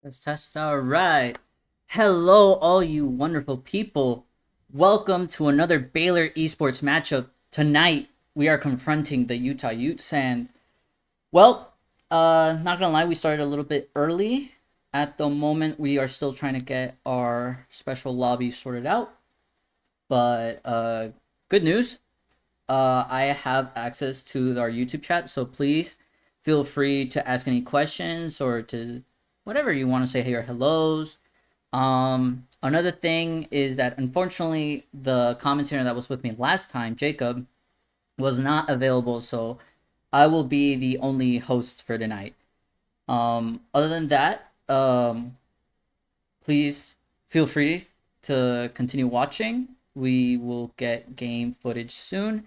Let's test. All right. Hello, all you wonderful people. Welcome to another Baylor esports matchup. Tonight, we are confronting the Utah Utes, and not gonna lie, we started a little bit early. At the moment, we are still trying to get our special lobby sorted out. But good news. I have access to our YouTube chat, so please feel free to ask any questions or to whatever you want to say, hey or hellos. Another thing is that unfortunately the commentator that was with me last time, Jacob, was not available, so I will be the only host for tonight. Other than that, please feel free to continue watching. We will get game footage soon.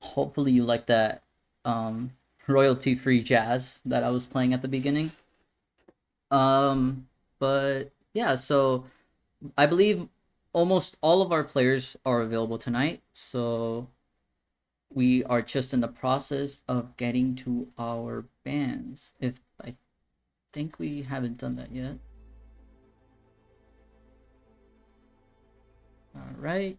Hopefully you like that royalty-free jazz that I was playing at the beginning. But yeah, so I believe almost all of our players are available tonight, so we are just in the process of getting to our bans. If I think we haven't done that yet. All right.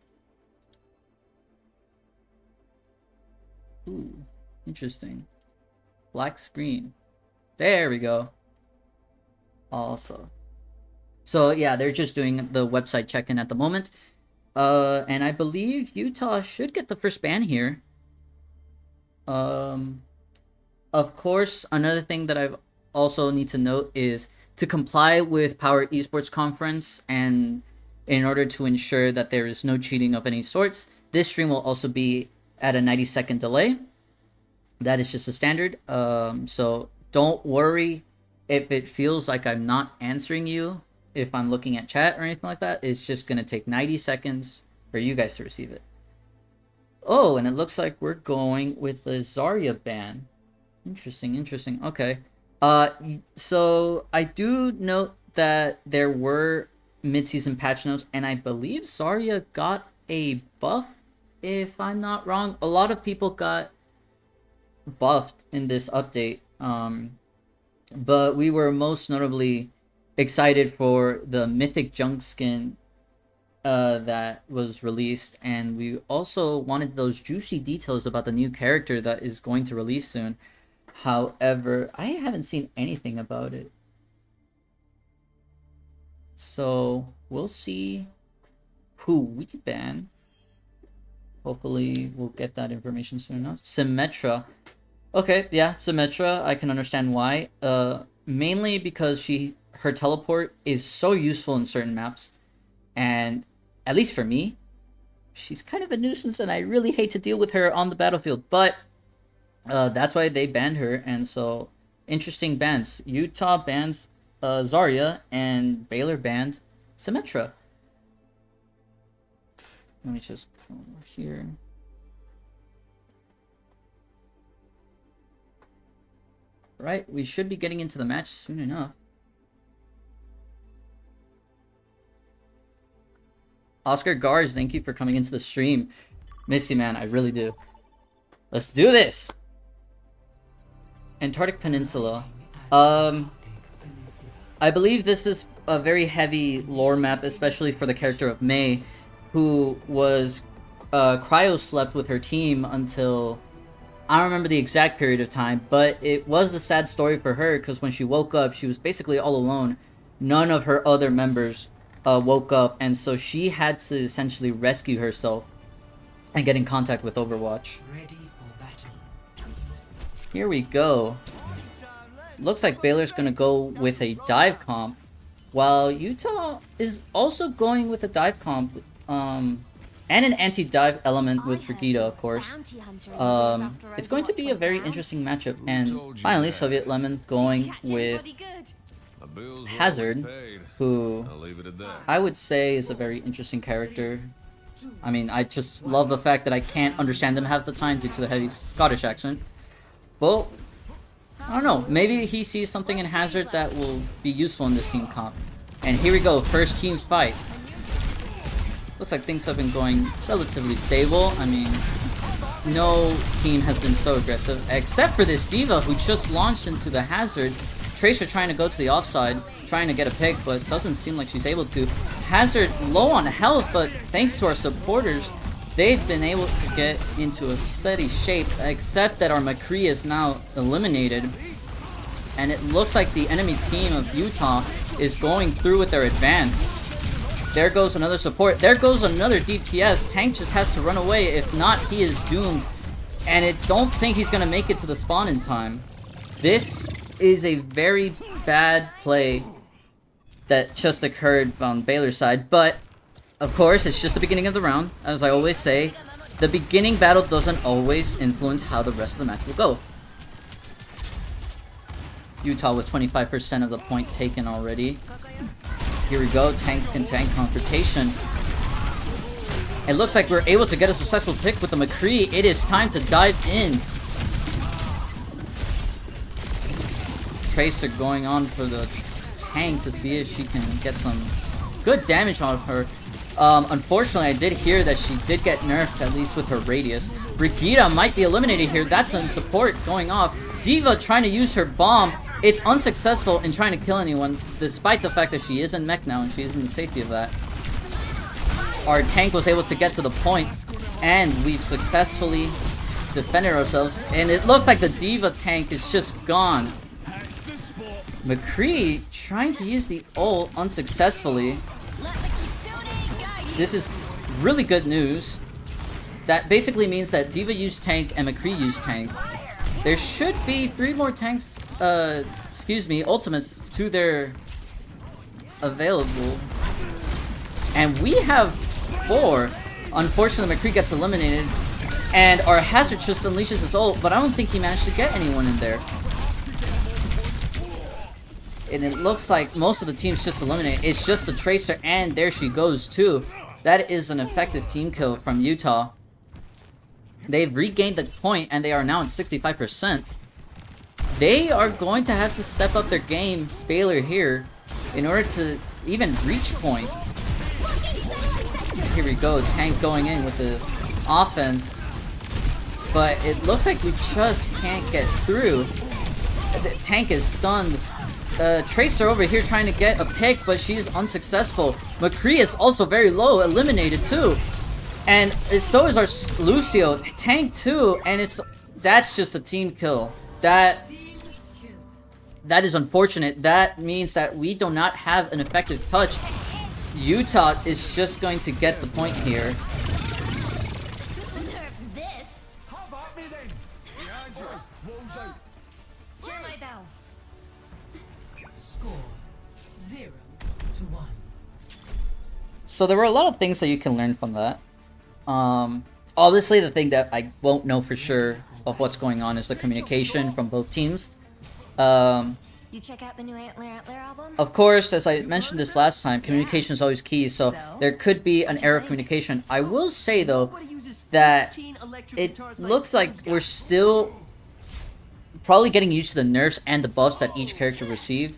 Ooh, interesting. Black screen. There we go. Also. So yeah, they're just doing the website check-in at the moment. And I believe Utah should get the first ban here. Of course, another thing that I also need to note is to comply with Power Esports Conference, and in order to ensure that there is no cheating of any sorts, this stream will also be at a 90-second delay. That is just a standard. So don't worry if it feels like I'm not answering you if I'm looking at chat or anything like that. It's just going to take 90 seconds for you guys to receive it. Oh, and it looks like we're going with the Zarya ban. Interesting. Okay. So I do note that there were mid-season patch notes, and I believe Zarya got a buff, if I'm not wrong. A lot of people got buffed in this update. But we were most notably excited for the Mythic Junk skin that was released, and we also wanted those juicy details about the new character that is going to release soon. However, I haven't seen anything about it. So we'll see who we ban. Hopefully we'll get that information soon enough. Symmetra. Okay, yeah, Symmetra, I can understand why. Mainly because her teleport is so useful in certain maps. And at least for me, she's kind of a nuisance, and I really hate to deal with her on the battlefield. But that's why they banned her, and so interesting bans. Utah bans Zarya, and Baylor banned Symmetra. Let me just come over here. Right, we should be getting into the match soon enough. Oscar Gars, thank you for coming into the stream. Miss you, man, I really do. Let's do this! Antarctic Peninsula. I believe this is a very heavy lore map, especially for the character of Mei, who was cryo-slept with her team until... I don't remember the exact period of time, but it was a sad story for her, because when she woke up, she was basically all alone. None of her other members woke up, and so she had to essentially rescue herself and get in contact with Overwatch. Ready for battle. Here we go. Looks like Baylor's gonna go with a dive comp, while Utah is also going with a dive comp, and an anti-dive element with Brigida, of course. It's going to be a very interesting matchup. And finally, Soviet Lemon going with Hazard, who I would say is a very interesting character. I mean, I just love the fact that I can't understand him half the time due to the heavy Scottish accent. Well, I don't know. Maybe he sees something in Hazard that will be useful in this team comp. And here we go, first team fight. Looks like things have been going relatively stable. I mean, no team has been so aggressive, except for this D.Va who just launched into the Hazard, Tracer trying to go to the offside, trying to get a pick, but doesn't seem like she's able to. Hazard low on health, but thanks to our supporters, they've been able to get into a steady shape, except that our McCree is now eliminated. And it looks like the enemy team of Utah is going through with their advance. There goes another support. There goes another DPS. Tank just has to run away. If not, he is doomed. And I don't think he's going to make it to the spawn in time. This is a very bad play that just occurred on Baylor's side. But, of course, it's just the beginning of the round. As I always say, the beginning battle doesn't always influence how the rest of the match will go. Utah with 25% of the point taken already. Here we go, tank and tank confrontation. It looks like we're able to get a successful pick with the McCree. It is time to dive in. Tracer going on for the tank to see if she can get some good damage on her. Unfortunately, I did hear that she did get nerfed, at least with her radius. Brigitte might be eliminated here. That's some support going off. D.Va trying to use her bomb. It's unsuccessful in trying to kill anyone, despite the fact that she is in mech now and she is in the safety of that. Our tank was able to get to the point, and we've successfully defended ourselves. And it looks like the D.Va tank is just gone. McCree trying to use the ult unsuccessfully. This is really good news. That basically means that D.Va used tank and McCree used tank. There should be 3 more tanks, ultimates to their available. And we have 4. Unfortunately, McCree gets eliminated. And our Hazard just unleashes his ult, but I don't think he managed to get anyone in there. And it looks like most of the team's just eliminated. It's just the Tracer, and there she goes too. That is an effective team kill from Utah. They've regained the point, and they are now at 65%. They are going to have to step up their game, Baylor here, in order to even reach point. Here we go, tank going in with the offense. But it looks like we just can't get through. The tank is stunned. Tracer over here trying to get a pick, but she's unsuccessful. McCree is also very low, eliminated too. And so is our Lucio, tank too, and that's just a team kill. That is unfortunate. That means that we do not have an effective touch. Utah is just going to get the point here. So there were a lot of things that you can learn from that. Obviously, the thing that I won't know for sure of what's going on is the communication from both teams. You check out the new Antler album? Of course, as I mentioned this last time, communication is always key, so there could be an error of communication. I will say, though, that it looks like we're still probably getting used to the nerfs and the buffs that each character received.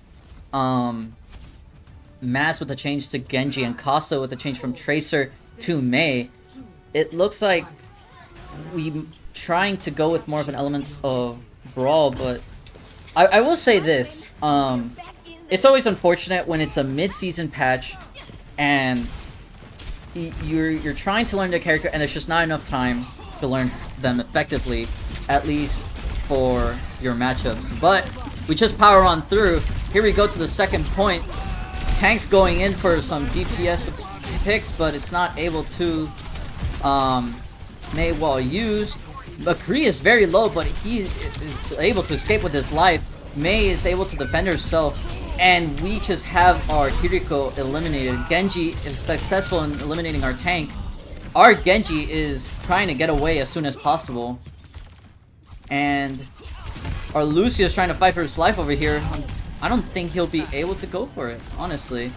Mass with the change to Genji and Casa with the change from Tracer to Mei. It looks like we trying to go with more of an elements of Brawl, but I will say this. It's always unfortunate when it's a mid-season patch and you're trying to learn the character and there's just not enough time to learn them effectively, at least for your matchups. But we just power on through. Here we go to the second point. Tank's going in for some DPS picks, but it's not able to. Mei well used. McCree is very low, but he is able to escape with his life. Mei is able to defend herself, and we just have our Kiriko eliminated. Genji is successful in eliminating our tank. Our Genji is trying to get away as soon as possible. And our Lucio is trying to fight for his life over here. I don't think he'll be able to go for it, honestly.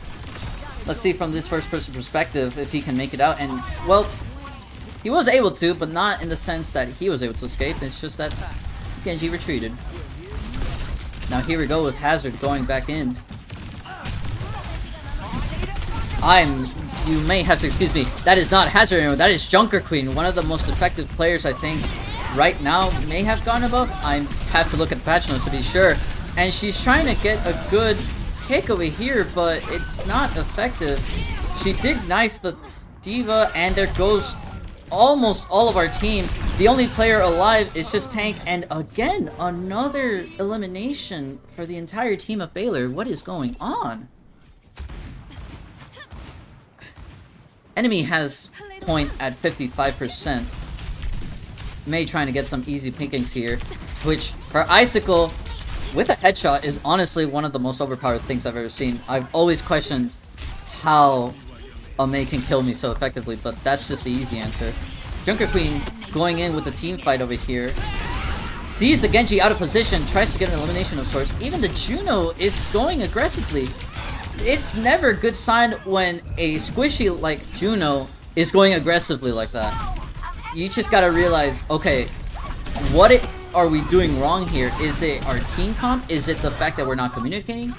Let's see from this first-person perspective if he can make it out. And, well, he was able to, but not in the sense that he was able to escape. It's just that Genji retreated. Now here we go with Hazard going back in. You may have to excuse me. That is not Hazard anymore. That is Junker Queen, one of the most effective players I think right now. May have gone above. I have to look at the patch notes to be sure. And she's trying to get a good pick over here, but it's not effective. She did knife the D.Va, and there goes almost all of our team. The only player alive is just Tank, and again, another elimination for the entire team of Baylor. What is going on? Enemy has point at 55%. Mei trying to get some easy pickings here, which her Icicle with a headshot is honestly one of the most overpowered things I've ever seen. I've always questioned how a Mei can kill me so effectively, but that's just the easy answer. Junker Queen going in with the team fight over here. Sees the Genji out of position, tries to get an elimination of sorts. Even the Juno is going aggressively. It's never a good sign when a squishy like Juno is going aggressively like that. You just gotta realize, okay, what are we doing wrong here? Is it our team comp? Is it the fact that we're not communicating?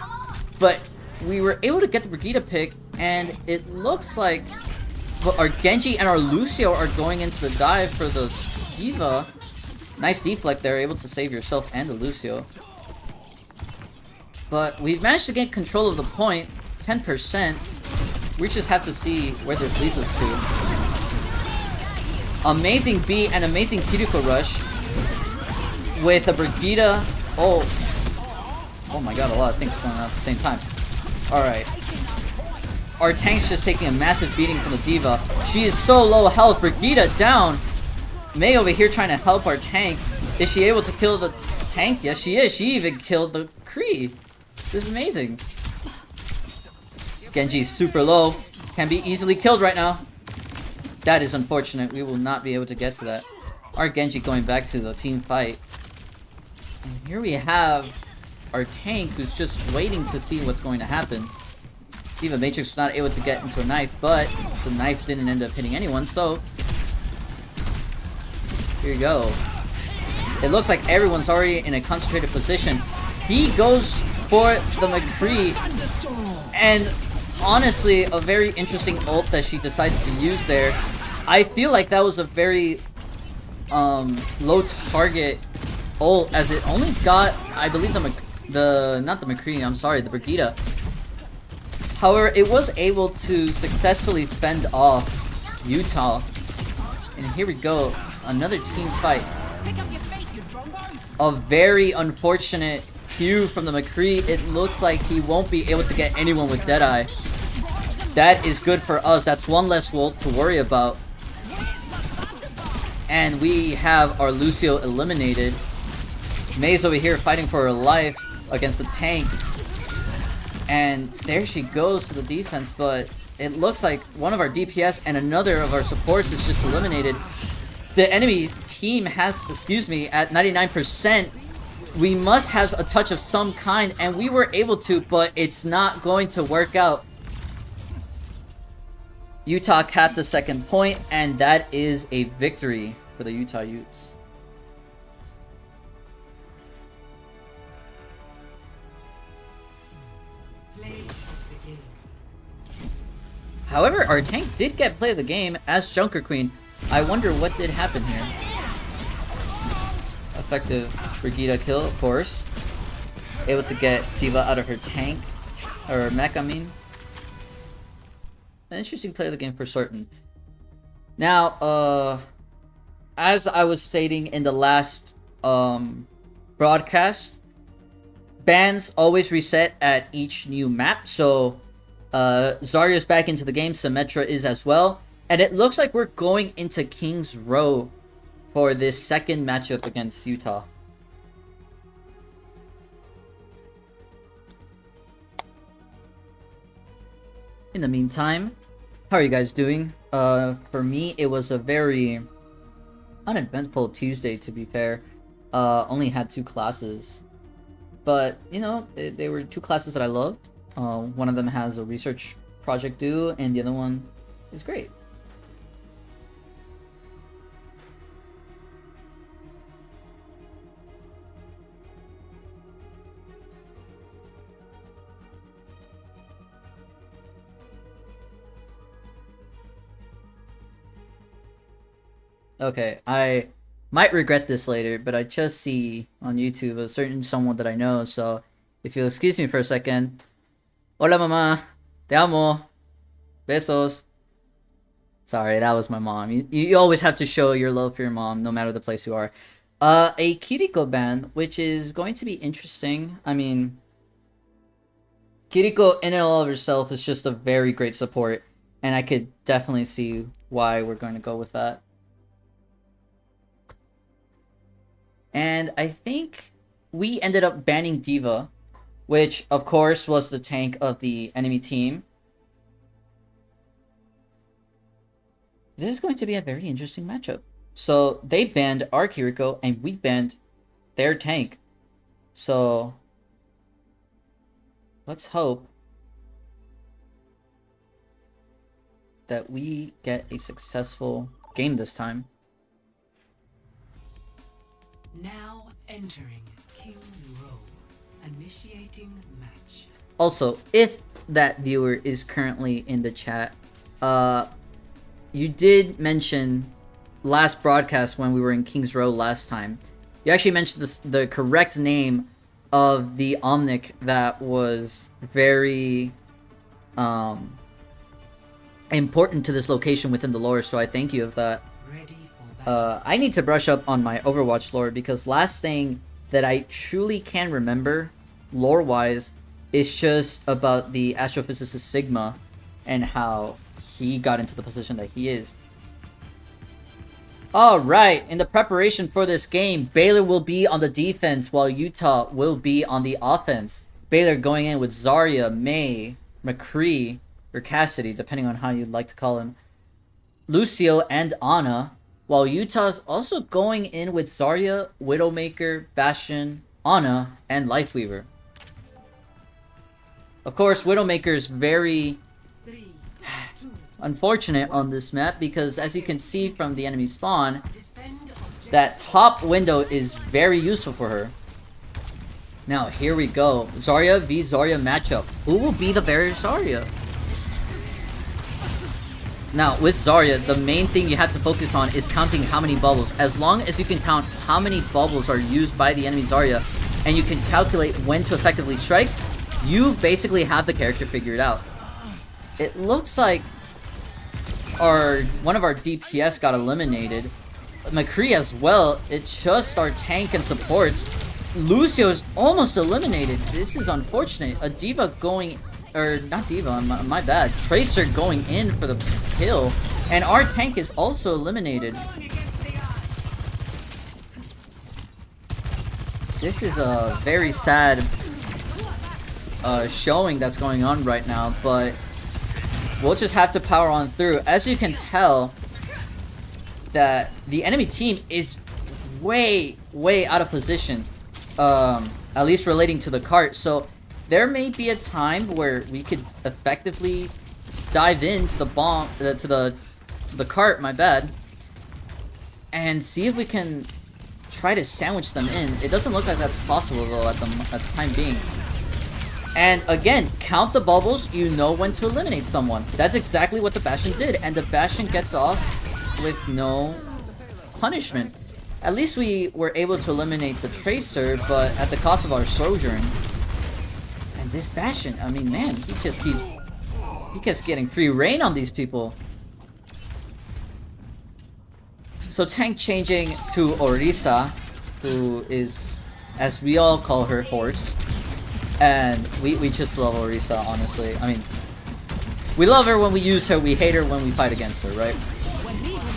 But we were able to get the Brigitte pick, and it looks like our Genji and our Lucio are going into the dive for the D.Va. Nice deflect there, able to save yourself and the Lucio. But we've managed to get control of the point, 10%. We just have to see where this leads us to. Amazing B and amazing Kiriko rush with a Brigitte. Oh my god, a lot of things going on at the same time. Alright. Our tank's just taking a massive beating from the D.Va. She is so low health. Brigitte down. Mei over here trying to help our tank. Is she able to kill the tank? Yes, she is. She even killed the Kree. This is amazing. Genji's super low. Can be easily killed right now. That is unfortunate. We will not be able to get to that. Our Genji going back to the team fight. And here we have our tank who's just waiting to see what's going to happen. D.Va Matrix was not able to get into a knife, but the knife didn't end up hitting anyone, so here you go. It looks like everyone's already in a concentrated position. He goes for the McCree, and honestly, a very interesting ult that she decides to use there. I feel like that was a very low target ult, as it only got, I believe, not the McCree, I'm sorry, the Brigitte. However, it was able to successfully fend off Utah. And here we go, another team fight. A very unfortunate cue from the McCree. It looks like he won't be able to get anyone with Deadeye. That is good for us. That's one less ult to worry about. And we have our Lucio eliminated. Mei's over here fighting for her life against the tank. And there she goes to the defense, but it looks like one of our DPS and another of our supports is just eliminated. The enemy team has, at 99%. We must have a touch of some kind, and we were able to, but it's not going to work out. Utah capped the second point, and that is a victory for the Utah Utes. However, our tank did get play of the game as Junker Queen. I wonder what did happen here. Effective Brigitte kill, of course. Able to get D.Va out of her tank. Or mech, I mean. An interesting play of the game for certain. Now, as I was stating in the last broadcast, bans always reset at each new map. So, Zarya's back into the game. Symmetra is as well. And it looks like we're going into King's Row for this second matchup against Utah. In the meantime, how are you guys doing? For me, it was a very uneventful Tuesday, to be fair. Only had 2 classes. But, you know, they were 2 classes that I loved. One of them has a research project due, and the other one is great. Okay, I might regret this later, but I just see on YouTube a certain someone that I know, so If you'll excuse me for a second. Hola, mamá. Te amo. Besos. Sorry, that was my mom. You always have to show your love for your mom, no matter the place you are. A Kiriko ban, which is going to be interesting. I mean, Kiriko in and of herself is just a very great support, and I could definitely see why we're going to go with that. And I think we ended up banning D.Va, which of course was the tank of the enemy team. This is going to be a very interesting matchup. So they banned our Kiriko and we banned their tank. So let's hope that we get a successful game this time. Now entering King's Row. Initiating match. Also, if that viewer is currently in the chat, you did mention last broadcast when we were in King's Row last time. You actually mentioned the correct name of the Omnic that was very important to this location within the lore, so I thank you of that. I need to brush up on my Overwatch lore, because last thing that I truly can remember lore-wise is just about the astrophysicist Sigma and how he got into the position that he is. Alright, in the preparation for this game, Baylor will be on the defense while Utah will be on the offense. Baylor going in with Zarya, Mei, McCree, or Cassidy, depending on how you'd like to call him, Lucio, and Ana, while Utah's also going in with Zarya, Widowmaker, Bastion, Ana, and Lifeweaver. Of course, Widowmaker is very unfortunate on this map because, as you can see from the enemy spawn, that top window is very useful for her. Now, here we go. Zarya v Zarya matchup. Who will be the better Zarya? Now, with Zarya, the main thing you have to focus on is counting how many bubbles. As long as you can count how many bubbles are used by the enemy Zarya, and you can calculate when to effectively strike, you basically have the character figured out. It looks like one of our DPS got eliminated. McCree as well. It's just our tank and supports. Lucio is almost eliminated. This is unfortunate. A D.Va going... Or, not D.Va, my bad. Tracer going in for the kill. And our tank is also eliminated. This is a very sad showing that's going on right now, but we'll just have to power on through. As you can tell, that the enemy team is way out of position, at least relating to the cart. So there may be a time where we could effectively dive into the bomb, to the cart, my bad, and see if we can try to sandwich them in. It doesn't look like that's possible though at the time being. And again, count the bubbles, you know when to eliminate someone. That's exactly what the Bastion did, and the Bastion gets off with no punishment. At least we were able to eliminate the Tracer, but at the cost of our Sojourn. And this Bastion, I mean, man, he keeps getting free reign on these people. So tank changing to Orisa, who is, as we all call her, horse. And we just love Orisa, honestly. I mean, we love her when we use her, we hate her when we fight against her, right?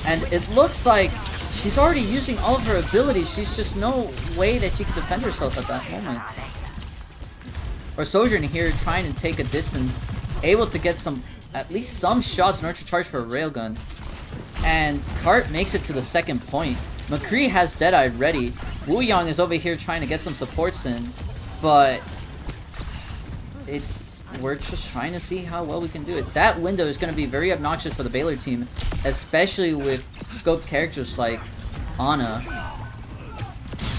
And it looks like she's already using all of her abilities. She's just no way that she can defend herself at that moment. Or Sojourn here trying to take a distance, able to get at least some shots in order to charge for a railgun. And Cart makes it to the second point. McCree has Deadeye ready. Wuyong is over here trying to get some supports in, but we're just trying to see how well we can do it. That window is going to be very obnoxious for the Baylor team, especially with scoped characters like Ana.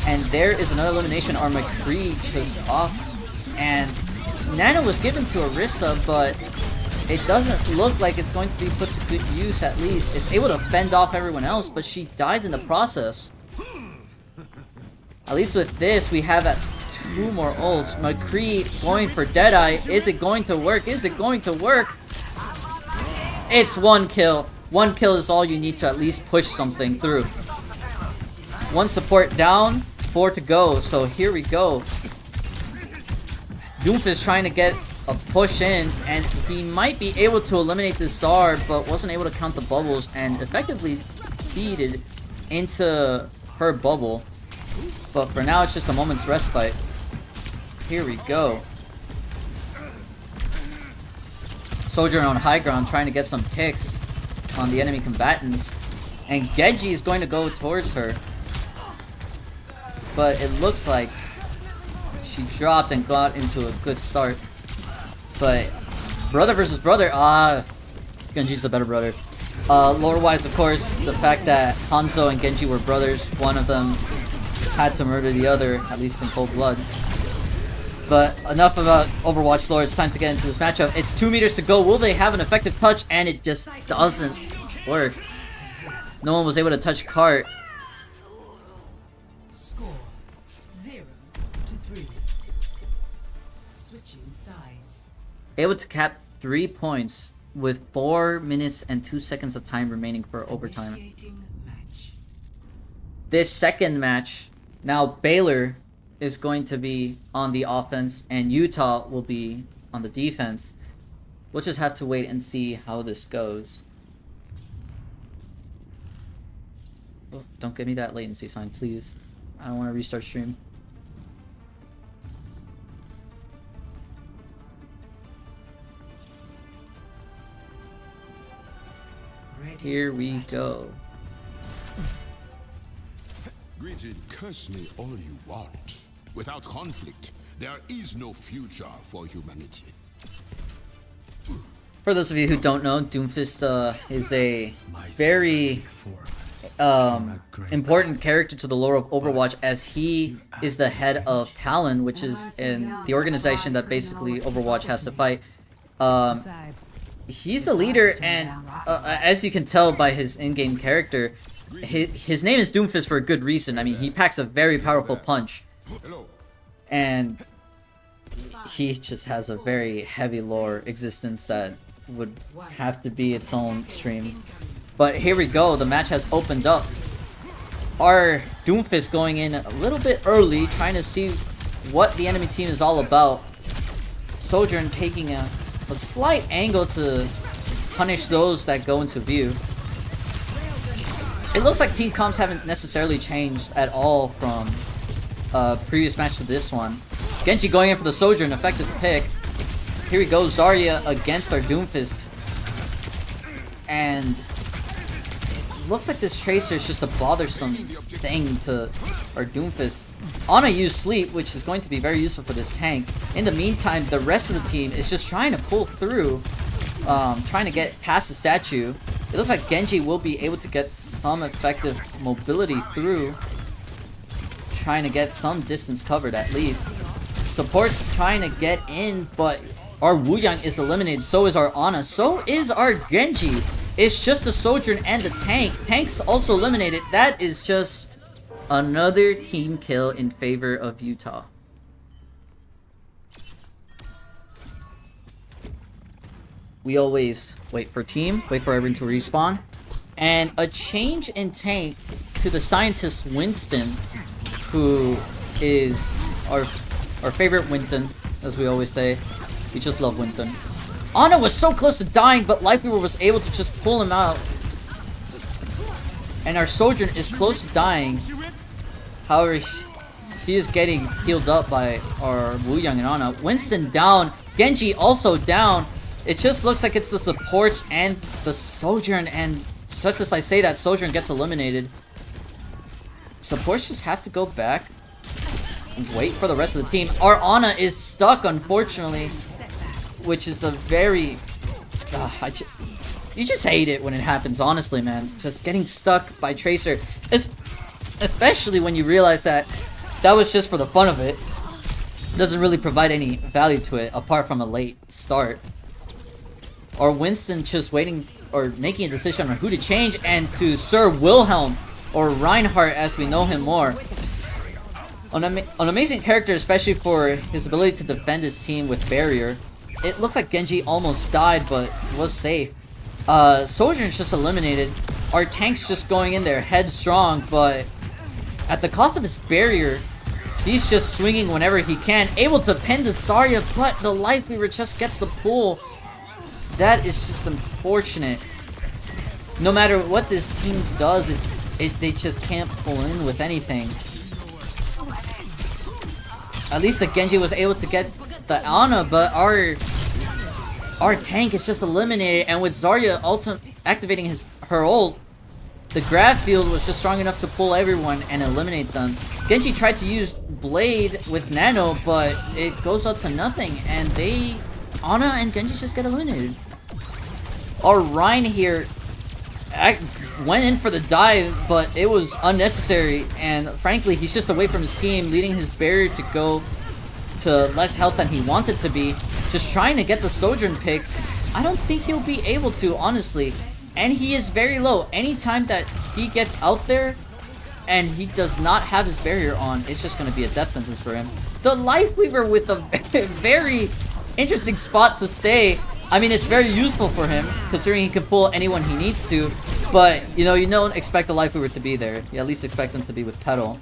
And there is another elimination. Our McCree just off, and Nano was given to Orisa, but it doesn't look like it's going to be put to good use. At least it's able to fend off everyone else, but she dies in the process. At least with this, we have at Two more ults. McCree going for Deadeye. Is it going to work? Is it going to work? It's one kill. One kill is all you need to at least push something through. One support down, 4 to go. So here we go. Doomfist trying to get a push in, and he might be able to eliminate the Zard, but wasn't able to count the bubbles and effectively feeded into her bubble. But for now, it's just a moment's respite. Here we go. Sojourn on high ground trying to get some picks on the enemy combatants. And Genji is going to go towards her. But it looks like she dropped and got into a good start. But brother versus brother, Genji's the better brother. Lore-wise, of course, the fact that Hanzo and Genji were brothers, one of them had to murder the other, at least in cold blood. But enough about Overwatch lore, it's time to get into this matchup. It's 2 meters to go. Will they have an effective touch? And it just doesn't work. No one was able to touch Cart. Score 0-3. Switching sides. Able to cap 3 points with 4 minutes and 2 seconds of time remaining for overtime. Initiating match. This second match, now Baylor is going to be on the offense and Utah will be on the defense. We'll just have to wait and see how this goes. Oh, don't give me that latency sign, please. I don't want to restart stream. Ready Here for we battle. go. Greeted, curse me all you want. Without conflict, there is no future for humanity. For those of you who don't know, Doomfist is a very important character to the lore of Overwatch, as he is the head of Talon, which is in the organization that basically Overwatch has to fight. He's the leader, and as you can tell by his in-game character, his name is Doomfist for a good reason. I mean, he packs a very powerful punch, Hello. and he just has a very heavy lore existence that would have to be its own stream. But here we go, the match has opened up. Our Doomfist going in a little bit early, trying to see what the enemy team is all about. Sojourn taking a slight angle to punish those that go into view. It looks like team comps haven't necessarily changed at all from previous match to this one. Genji going in for the Sojourn, effective pick. Here we go, Zarya against our Doomfist. And it looks like this Tracer is just a bothersome thing to our Doomfist. Ana used Sleep, which is going to be very useful for this tank. In the meantime, the rest of the team is just trying to pull through, trying to get past the statue. It looks like Genji will be able to get some effective mobility through, trying to get some distance covered at least. Support's trying to get in, but our Wuyang is eliminated. So is our Ana. So is our Genji. It's just a Sojourn and the tank. Tank's also eliminated. That is just another team kill in favor of Utah. We always wait for team, wait for everyone to respawn. And a change in tank to the scientist Winston, who is our favorite Winston, as we always say. We just love Winston. Ana was so close to dying, but Lifeweaver was able to just pull him out. And our Sojourn is close to dying. However, he is getting healed up by our Wuyang and Ana. Winston down. Genji also down. It just looks like it's the supports and the Sojourn, and just as I say that, Sojourn gets eliminated. Supports just have to go back and wait for the rest of the team. Our Ana is stuck, unfortunately, which is a very... you just hate it when it happens, honestly, man. Just getting stuck by Tracer, especially when you realize that that was just for the fun of it. Doesn't really provide any value to it, apart from a late start. Or Winston just waiting or making a decision on who to change, and to Sir Wilhelm, or Reinhardt as we know him more. An amazing character, especially for his ability to defend his team with barrier. It looks like Genji almost died, but was safe. Sojourn's just eliminated. Our tank's just going in there headstrong, but at the cost of his barrier, he's just swinging whenever he can. Able to pin the Zarya, but the Lifeweaver just gets the pull. That is just unfortunate. No matter what this team does, they just can't pull in with anything. At least the Genji was able to get the Ana, but our tank is just eliminated, and with Zarya activating her ult, the grab field was just strong enough to pull everyone and eliminate them. Genji tried to use Blade with Nano, but it goes up to nothing, and Ana and Genji just get eliminated. Our Rhine here went in for the dive, but it was unnecessary, and frankly, he's just away from his team, leading his barrier to go to less health than he wanted to be. Just trying to get the Sojourn pick. I don't think he'll be able to, honestly. And he is very low. Anytime that he gets out there and he does not have his barrier on, it's just going to be a death sentence for him. The Lifeweaver with a very interesting spot to stay. I mean, it's very useful for him, considering he can pull anyone he needs to. But, you don't expect the Lifeweaver to be there. You at least expect them to be with Petal.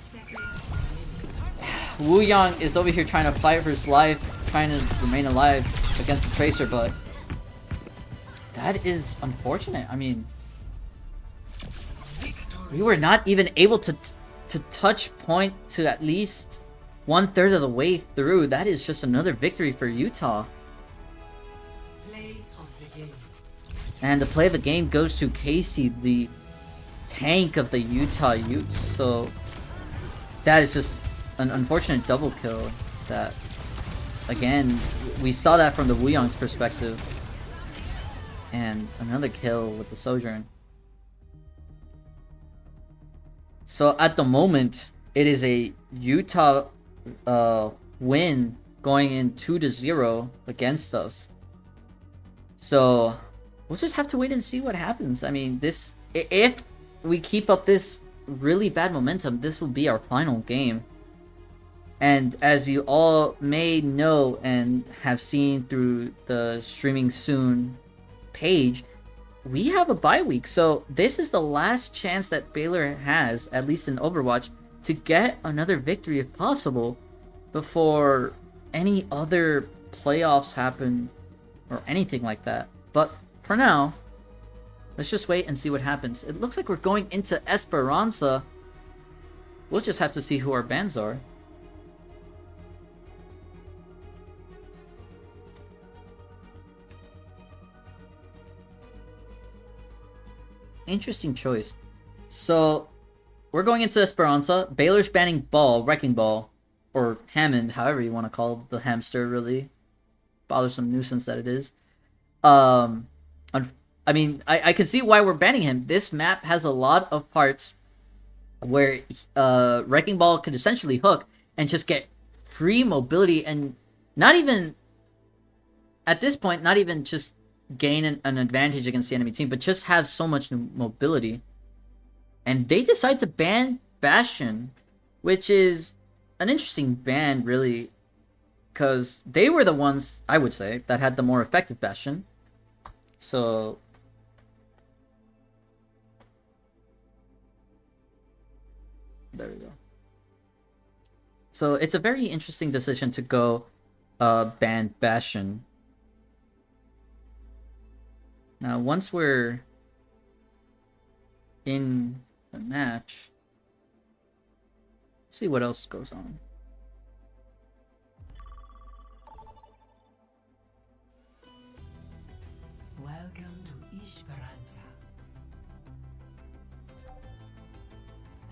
Wu Yang is over here trying to fight for his life, trying to remain alive against the Tracer, but that is unfortunate. I mean, we were not even able to touch point to at least 1/3 of the way through. That is just another victory for Utah. And the play of the game goes to Casey, the tank of the Utah Utes. So that is just an unfortunate double kill. That, again, we saw that from the Wu Yang's perspective. And another kill with the Sojourn. So at the moment, it is a Utah win going in 2-0 against us. So we'll just have to wait and see what happens. I mean, if we keep up this really bad momentum, this will be our final game. And as you all may know and have seen through the streaming soon page, we have a bye week. So this is the last chance that Baylor has, at least in Overwatch, to get another victory if possible before any other playoffs happen or anything like that. But for now, let's just wait and see what happens. It looks like we're going into Esperanza. We'll just have to see who our bans are. Interesting choice. So, we're going into Esperanza. Baylor's banning Ball, Wrecking Ball, or Hammond, however you want to call the hamster, really. Bothersome nuisance that it is. I mean, I can see why we're banning him. This map has a lot of parts where Wrecking Ball could essentially hook and just get free mobility and not even, at this point, not even just gain an advantage against the enemy team, but just have so much mobility. And they decide to ban Bastion, which is an interesting ban, really, because they were the ones, I would say, that had the more effective Bastion. So there we go. So it's a very interesting decision to go ban Bastion. Now, once we're in the match, see what else goes on. Welcome to Esperanza.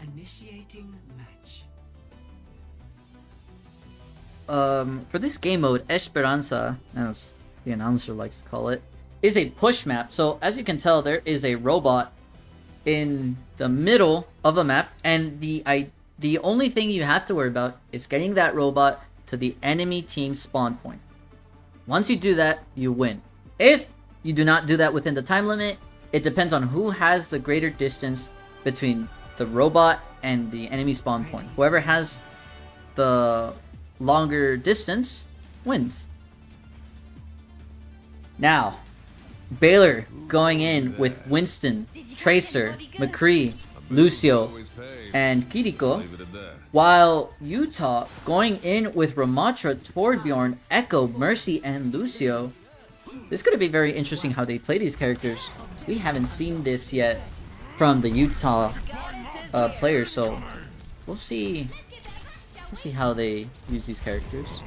Initiating match. For this game mode, Esperanza, as the announcer likes to call it, is a push map. So as you can tell, there is a robot in the middle of a map, and the only thing you have to worry about is getting that robot to the enemy team spawn point. Once you do that, you win. If you do not do that within the time limit, it depends on who has the greater distance between the robot and the enemy spawn point. Whoever has the longer distance wins. Now, Baylor going in with Winston, Tracer, McCree, Lucio, and Kiriko, while Utah going in with Ramatra, Torbjorn, Echo, Mercy, and Lucio. This is going to be very interesting how they play these characters. We haven't seen this yet from the Utah players, so we'll see. We'll see how they use these characters.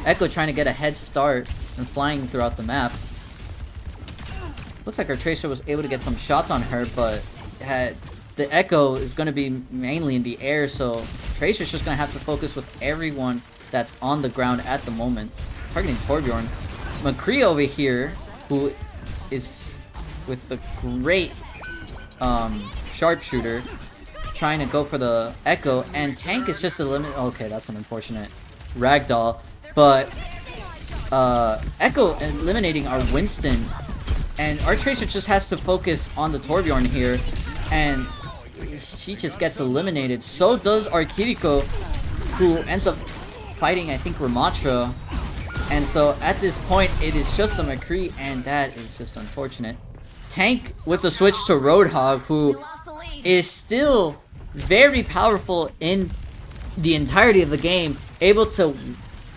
Echo trying to get a head start and flying throughout the map. Looks like our Tracer was able to get some shots on her, but the Echo is going to be mainly in the air, so Tracer's just going to have to focus with everyone that's on the ground at the moment. Targeting Torbjorn. McCree over here, who is with the great sharpshooter, trying to go for the Echo, and Tank is just a limit. Okay, that's an unfortunate ragdoll, but Echo eliminating our Winston, and our Tracer just has to focus on the Torbjorn here, and she just gets eliminated. So does our Kiriko, who ends up fighting, I think, Ramatra. And so at this point, it is just a McCree, and that is just unfortunate. Tank with the switch to Roadhog, who is still very powerful in the entirety of the game, able to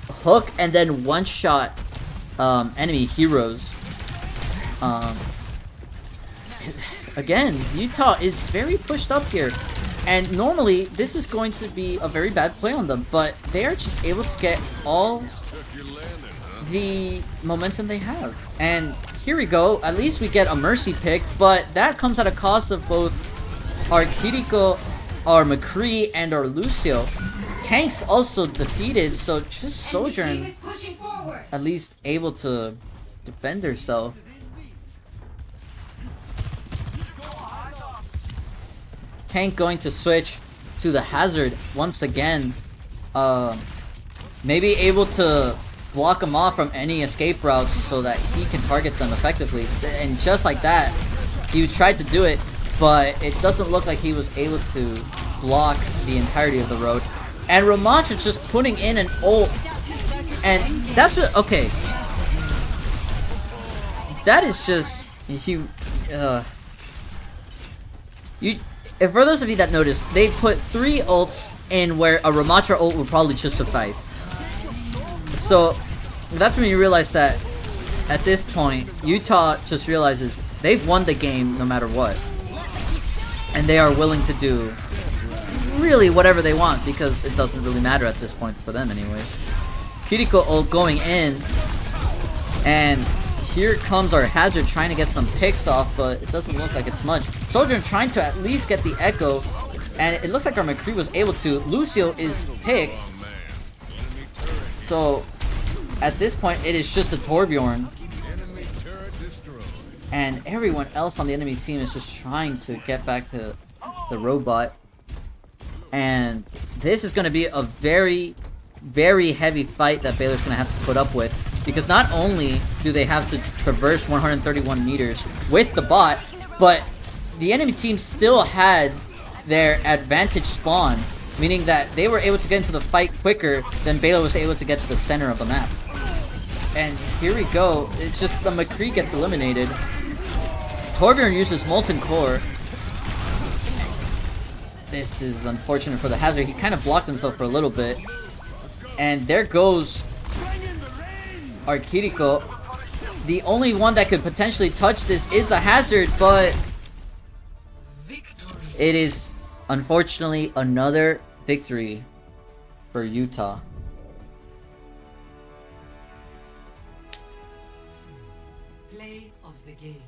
hook and then one-shot enemy heroes. Again, Utah is very pushed up here, and normally this is going to be a very bad play on them, but they are just able to get all the momentum they have. And here we go, at least we get a Mercy pick, but that comes at a cost of both our Kiriko, our McCree, and our Lucio. Tank's also defeated, so just Sojourn at least able to defend herself. Tank going to switch to the Hazard once again. Maybe able to block him off from any escape routes so that he can target them effectively. And just like that, he tried to do it, but it doesn't look like he was able to block the entirety of the road. And Ramatra just putting in an ult. And that's what, okay. That is just, for those of you that noticed, they put 3 ults in where a Ramatra ult would probably just suffice. So that's when you realize that at this point, Utah just realizes they've won the game no matter what. And they are willing to do really whatever they want because it doesn't really matter at this point for them anyways. Kiriko ult going in, and here comes our Hazard trying to get some picks off, but it doesn't look like it's much. Sojourn trying to at least get the Echo, and it looks like our McCree was able to. Lucio is picked. So, at this point, it is just a Torbjorn. And everyone else on the enemy team is just trying to get back to the robot. And this is going to be a very, very heavy fight that Baylor's going to have to put up with. Because not only do they have to traverse 131 meters with the bot, but the enemy team still had their advantage spawn, meaning that they were able to get into the fight quicker than Baylor was able to get to the center of the map. And here we go. It's just the McCree gets eliminated. Torbjorn uses Molten Core. This is unfortunate for the Hazard. He kind of blocked himself for a little bit. And there goes our Kiriko. The only one that could potentially touch this is the Hazard, but it is unfortunately another victory for Utah. Play of the game.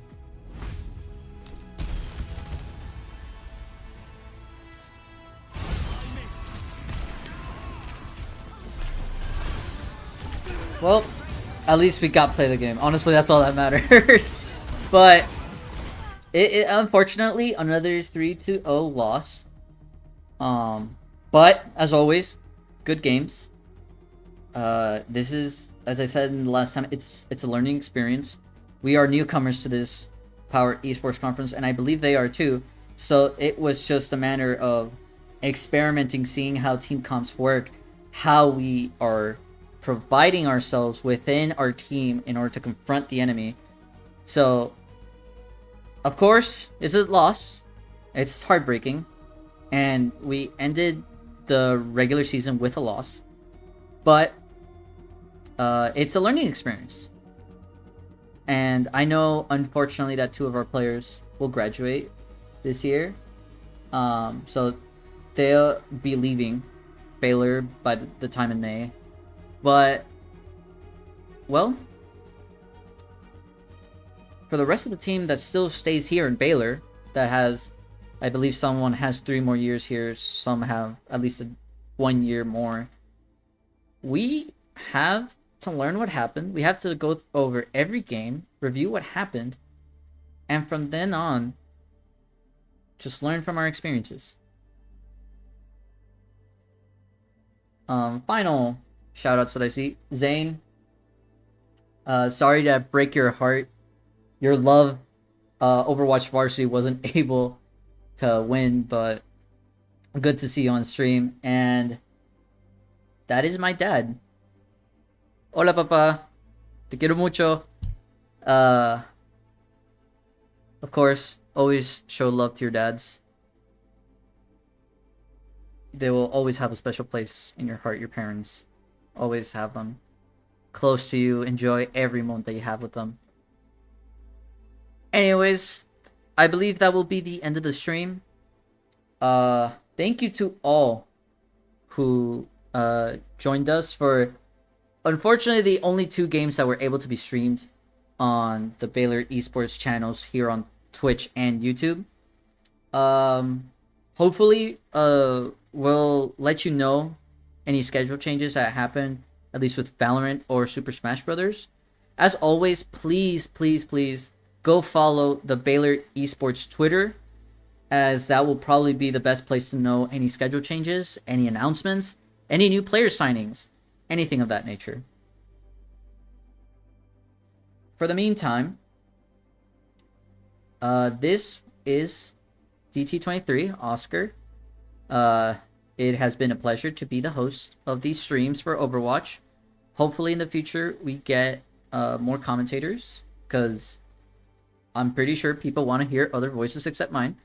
Well, at least we got play the game. Honestly, that's all that matters. But it unfortunately another 3-0 loss. But as always, good games. This is, as I said in the last time, it's a learning experience. We are newcomers to this Power Esports Conference, and I believe they are too. So it was just a matter of experimenting, seeing how team comps work, how we are providing ourselves within our team in order to confront the enemy. So, of course, it's a loss. It's heartbreaking. And we ended the regular season with a loss. But it's a learning experience. And I know, unfortunately, that 2 of our players will graduate this year. So they'll be leaving Baylor by the time in May. But, well, for the rest of the team that still stays here in Baylor, that has, I believe someone has 3 more years here, some have at least 1 year more. We have to learn what happened. We have to go over every game, review what happened, and from then on, just learn from our experiences. Final shoutouts that I see. Zane, sorry to break your heart. Your love, Overwatch Varsity wasn't able to win, but good to see you on stream. And that is my dad. Hola, papa. Te quiero mucho. Of course, always show love to your dads. They will always have a special place in your heart, your parents. Always have them close to you. Enjoy every moment that you have with them. Anyways, I believe that will be the end of the stream. Thank you to all who joined us for, unfortunately, the only 2 games that were able to be streamed on the Baylor Esports channels here on Twitch and YouTube. Hopefully, we'll let you know any schedule changes that happen, at least with Valorant or Super Smash Brothers. As always, please, please, please go follow the Baylor Esports Twitter, as that will probably be the best place to know any schedule changes, any announcements, any new player signings, anything of that nature. For the meantime, this is DT23 Oscar. It has been a pleasure to be the host of these streams for Overwatch. Hopefully in the future we get more commentators, because I'm pretty sure people want to hear other voices except mine.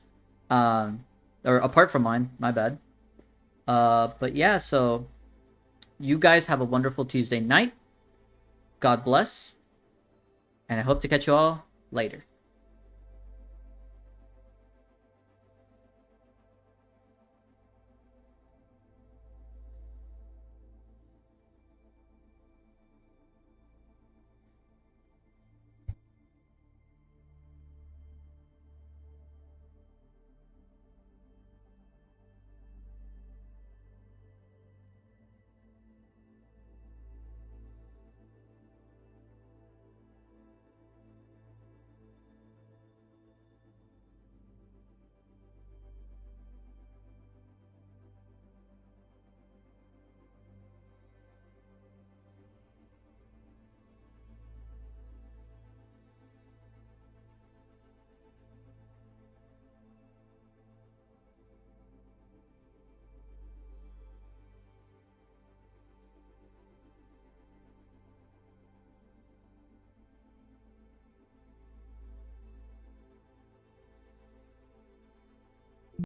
Or apart from mine, my bad. But yeah, so you guys have a wonderful Tuesday night. God bless. And I hope to catch you all later.